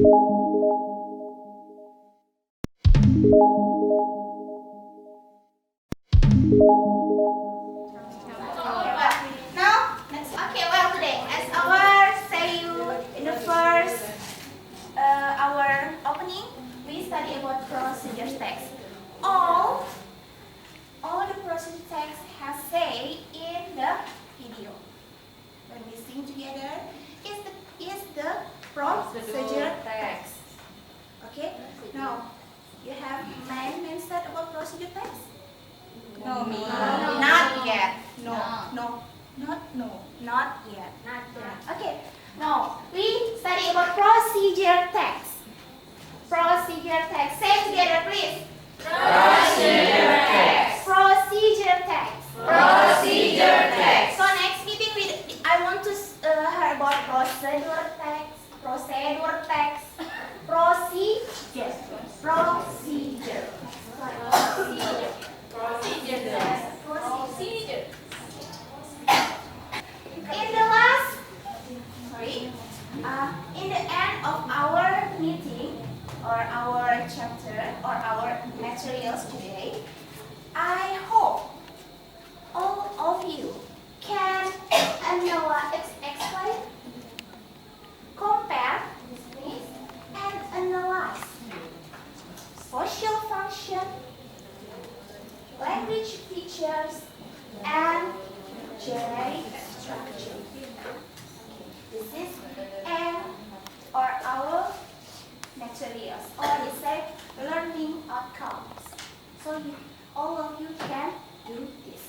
Today, as our say you in the first our opening, we study about procedure text. All the procedure text has say in the video. When we sing together, is the procedure text. Okay. Now, you have main set about procedure text. No, not yet. Not yet. Okay. Now we study about procedure text. Procedure text. Say together, please. Procedure text. Procedure text. Procedure text. So next meeting I want to hear about procedure text. Procedure text. Procedure. Procedure. In the end of our meeting or our chapter or our materials today, I hope all of you can explain, compare, and analyze social function, language features, and generic structure. This is our materials, or we say learning outcomes. So all of you can do this.